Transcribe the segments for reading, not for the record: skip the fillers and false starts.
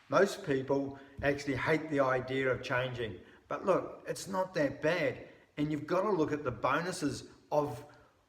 Most people actually hate the idea of changing. But look, it's not that bad. And you've got to look at the bonuses of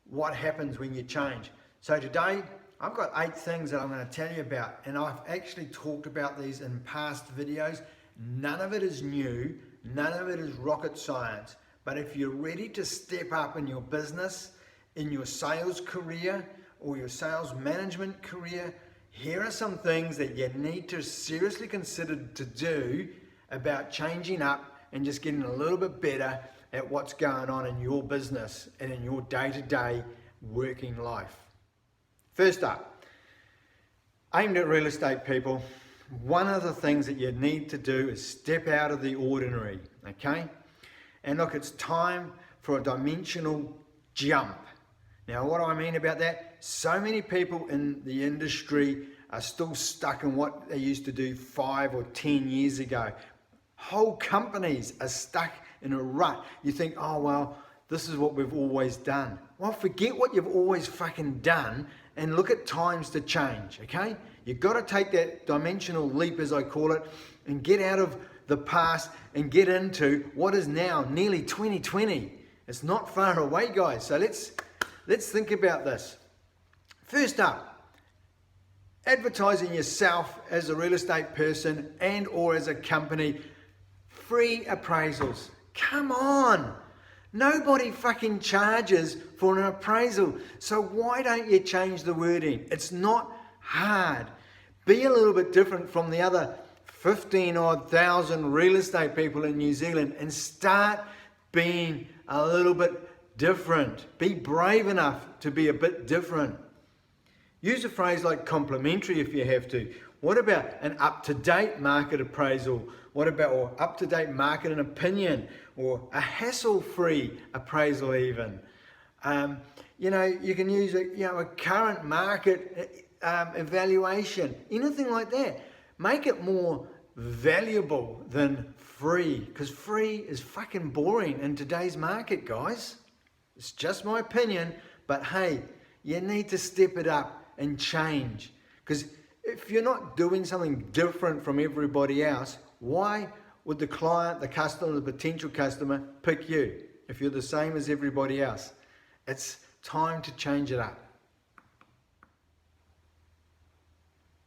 what happens when you change. So today, I've got 8 things that I'm going to tell you about. And I've actually talked about these in past videos. None of it is new. None of it is rocket science. But if you're ready to step up in your business, in your sales career, or your sales management career, here are some things that you need to seriously consider to do about changing up and just getting a little bit better at what's going on in your business and in your day-to-day working life. First up, aimed at real estate people, one of the things that you need to do is step out of the ordinary, okay? And look, it's time for a dimensional jump. Now, what do I mean about that? So many people in the industry are still stuck in what they used to do 5 or 10 years ago. Whole companies are stuck in a rut. You think, oh, well, this is what we've always done. Well, forget what you've always fucking done and look at times to change, okay? You've got to take that dimensional leap, as I call it, and get out of the past and get into what is now nearly 2020. It's not far away, guys. So let's think about this. First up, advertising yourself as a real estate person and or as a company. Free appraisals. Come on. Nobody fucking charges for an appraisal. So why don't you change the wording? It's not hard. Be a little bit different from the other 15,000 real estate people in New Zealand and start being a little bit different. Be brave enough to be a bit different. Use a phrase like complimentary if you have to. What about an up-to-date market appraisal? What about or up-to-date market and opinion, or a hassle-free appraisal even? You can use a current market evaluation, anything like that. Make it more valuable than free, because free is fucking boring in today's market, guys. It's just my opinion, but hey, you need to step it up and change. Because if you're not doing something different from everybody else, why would the client, the customer, the potential customer pick you if you're the same as everybody else? It's time to change it up.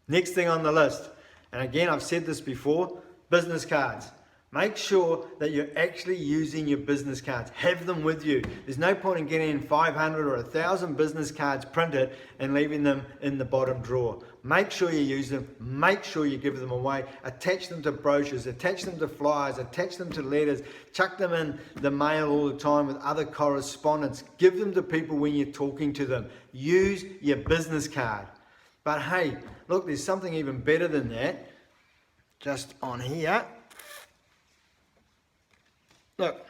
Next thing on the list, and again, I've said this before, business cards. Make sure that you're actually using your business cards. Have them with you. There's no point in getting 500 or 1,000 business cards printed and leaving them in the bottom drawer. Make sure you use them. Make sure you give them away. Attach them to brochures. Attach them to flyers. Attach them to letters. Chuck them in the mail all the time with other correspondence. Give them to people when you're talking to them. Use your business card. But hey, look, there's something even better than that. Just on here. Look,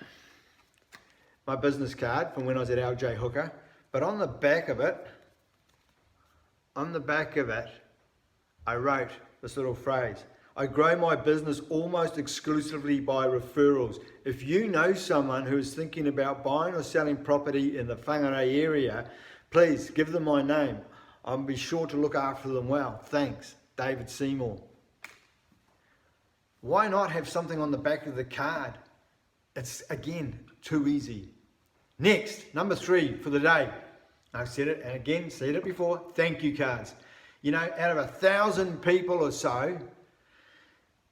my business card from when I was at LJ Hooker, but on the back of it, I wrote this little phrase: I grow my business almost exclusively by referrals. If you know someone who is thinking about buying or selling property in the Whangarei area, please give them my name. I'll be sure to look after them well. Thanks, David Seymour. Why not have something on the back of the card? It's, again, too easy. Next, number 3 for the day. I've said it, and again, said it before, thank you cards. You know, out of 1,000 people or so,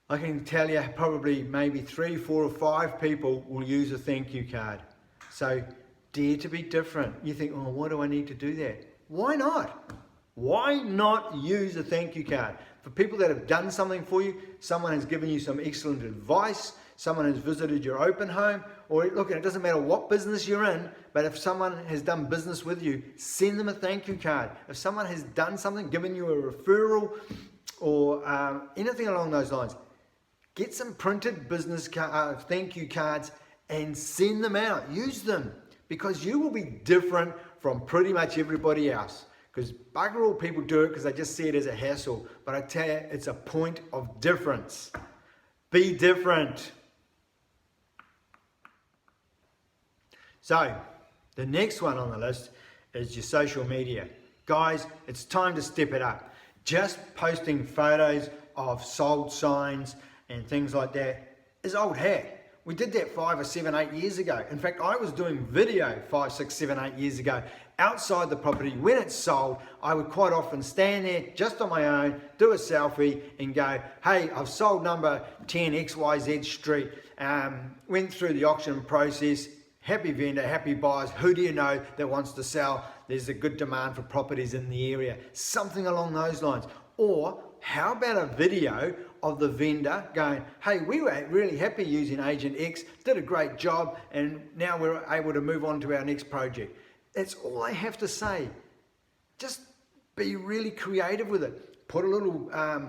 I can tell you probably maybe 3, 4 or 5 people will use a thank you card. So dare to be different. You think, oh, why do I need to do that? Why not? Why not use a thank you card? For people that have done something for you, someone has given you some excellent advice, someone has visited your open home, or look, it doesn't matter what business you're in, but if someone has done business with you, send them a thank you card. If someone has done something, given you a referral, or anything along those lines, get some printed business thank you cards and send them out. Use them, because you will be different from pretty much everybody else. Because bugger all people do it because they just see it as a hassle. But I tell you, it's a point of difference. Be different. So, the next one on the list is your social media. Guys, it's time to step it up. Just posting photos of sold signs and things like that is old hat. We did that 5 or 7, 8 years ago. In fact, I was doing video 5, 6, 7, 8 years ago outside the property. When it's sold, I would quite often stand there just on my own, do a selfie and go, hey, I've sold number 10 XYZ Street. Went through the auction process. Happy vendor, happy buyers. Who do you know that wants to sell? There's a good demand for properties in the area. Something along those lines. Or how about a video of the vendor going, hey, we were really happy using Agent X, did a great job, and now we're able to move on to our next project. That's all they have to say. Just be really creative with it. Put a little,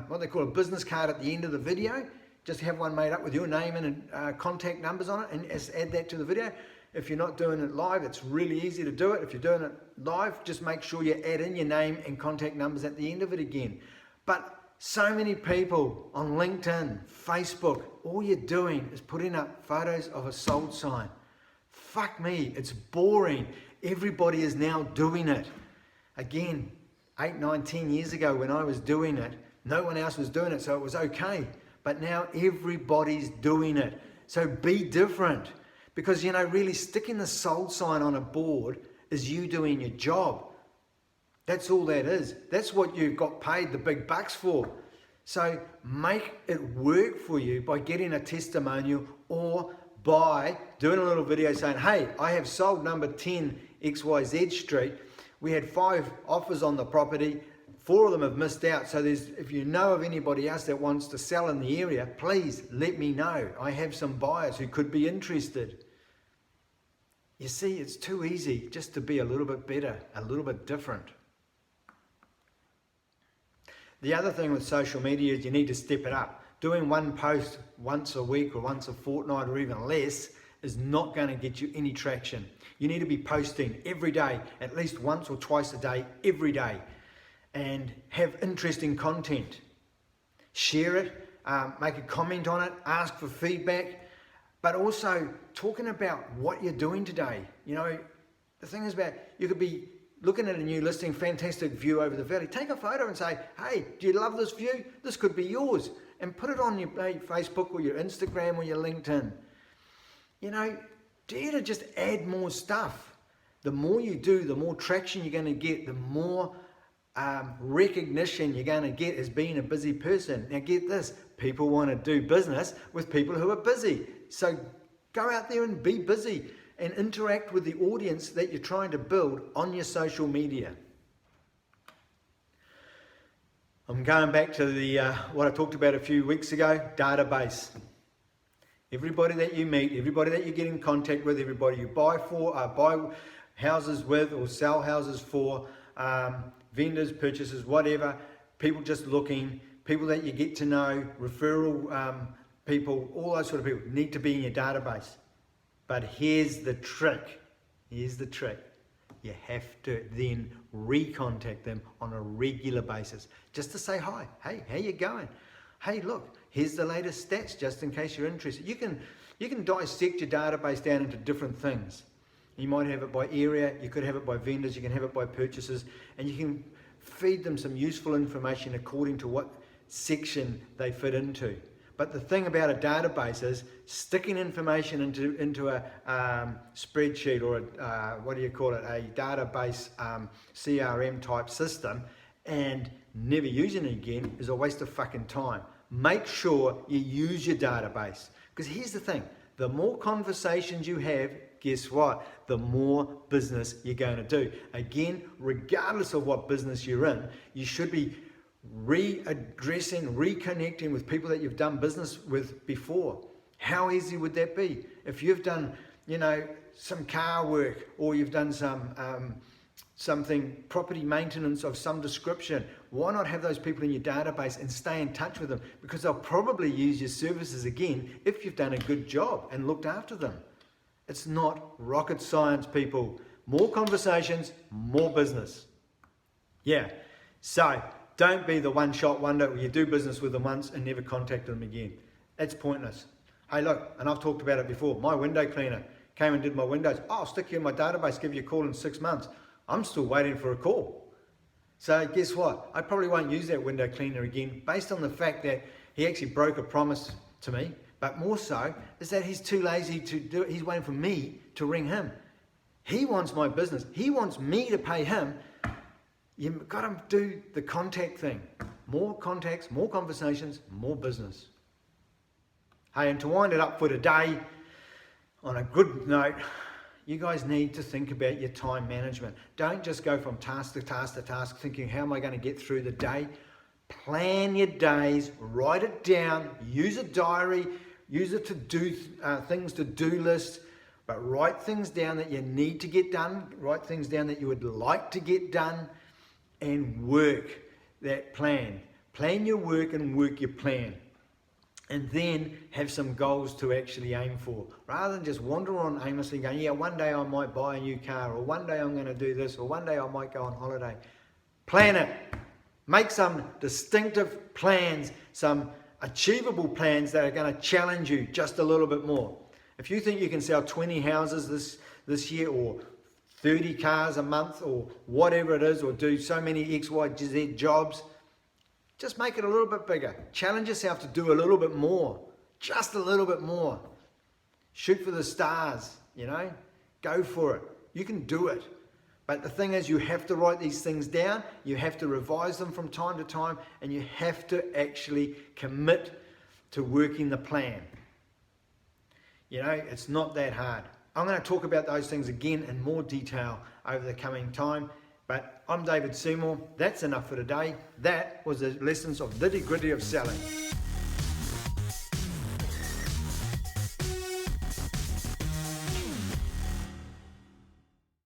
what they call a business card at the end of the video. Just have one made up with your name and contact numbers on it, and add that to the video. If you're not doing it live, it's really easy to do it. If you're doing it live, just make sure you add in your name and contact numbers at the end of it again. But so many people on LinkedIn, Facebook, all you're doing is putting up photos of a sold sign. Fuck me, it's boring. Everybody is now doing it. Again, 8, 9, 10 years ago when I was doing it, no one else was doing it, so it was okay. But now everybody's doing it. So be different. Because, you know, really sticking the sold sign on a board is you doing your job. That's all that is. That's what you've got paid the big bucks for. So make it work for you by getting a testimonial or by doing a little video saying, hey, I have sold number 10 XYZ Street. We had 5 offers on the property. 4 of them have missed out. So if you know of anybody else that wants to sell in the area, please let me know. I have some buyers who could be interested. You see, it's too easy just to be a little bit better, a little bit different. The other thing with social media is you need to step it up. Doing one post once a week or once a fortnight or even less is not going to get you any traction. You need to be posting every day, at least once or twice a day, every day, and have interesting content. Share it, make a comment on it, ask for feedback, but also talking about what you're doing today. You know, the thing is about, you could be looking at a new listing, fantastic view over the valley. Take a photo and say, hey, do you love this view? This could be yours. And put it on your Facebook or your Instagram or your LinkedIn. You know, dare to just add more stuff. The more you do, the more traction you're going to get, the more recognition you're going to get as being a busy person. Now get this, people want to do business with people who are busy. So go out there and be busy and interact with the audience that you're trying to build on your social media. I'm going back to the what I talked about a few weeks ago, database. Everybody that you meet, everybody that you get in contact with, everybody you buy houses with or sell houses for, vendors, purchasers, whatever, people just looking, people that you get to know, referral people, all those sort of people need to be in your database. But here's the trick. Here's the trick. You have to then recontact them on a regular basis just to say hi. Hey, how you going? Hey, look, here's the latest stats just in case you're interested. You can dissect your database down into different things. You might have it by area, you could have it by vendors, you can have it by purchasers, and you can feed them some useful information according to what section they fit into. But the thing about a database is sticking information into a spreadsheet or a database CRM type system and never using it again is a waste of fucking time. Make sure you use your database. Because here's the thing, the more conversations you have, guess what? The more business you're going to do. Again, regardless of what business you're in, you should be readdressing, reconnecting with people that you've done business with before. How easy would that be? If you've done, you know, some car work or you've done some something, property maintenance of some description, why not have those people in your database and stay in touch with them? Because they'll probably use your services again if you've done a good job and looked after them. It's not rocket science, people. More conversations, more business. Yeah, so don't be the one-shot wonder where you do business with them once and never contact them again. That's pointless. Hey, look, and I've talked about it before. My window cleaner came and did my windows. Oh, I'll stick you in my database, give you a call in 6 months. I'm still waiting for a call. So guess what? I probably won't use that window cleaner again, based on the fact that he actually broke a promise to me, but more so is that he's too lazy to do it. He's waiting for me to ring him. He wants my business. He wants me to pay him. You've got to do the contact thing. More contacts, more conversations, more business. Hey, and to wind it up for today, on a good note, you guys need to think about your time management. Don't just go from task to task to task thinking, how am I going to get through the day? Plan your days, write it down, use a diary, use it to do things to-do list, but write things down that you need to get done, write things down that you would like to get done, and work that plan. Plan your work and work your plan. And then have some goals to actually aim for. Rather than just wander on aimlessly going, yeah, one day I might buy a new car, or one day I'm going to do this, or one day I might go on holiday. Plan it. Make some distinctive plans, some achievable plans that are going to challenge you just a little bit more. If you think you can sell 20 houses this year, or 30 cars a month, or whatever it is, or do so many X, Y, Z jobs, just make it a little bit bigger. Challenge yourself to do a little bit more. Just a little bit more. Shoot for the stars, you know. Go for it. You can do it. But the thing is, you have to write these things down. You have to revise them from time to time. And you have to actually commit to working the plan. You know, it's not that hard. I'm going to talk about those things again in more detail over the coming time. But I'm David Seymour. That's enough for today. That was the lessons of nitty gritty of selling.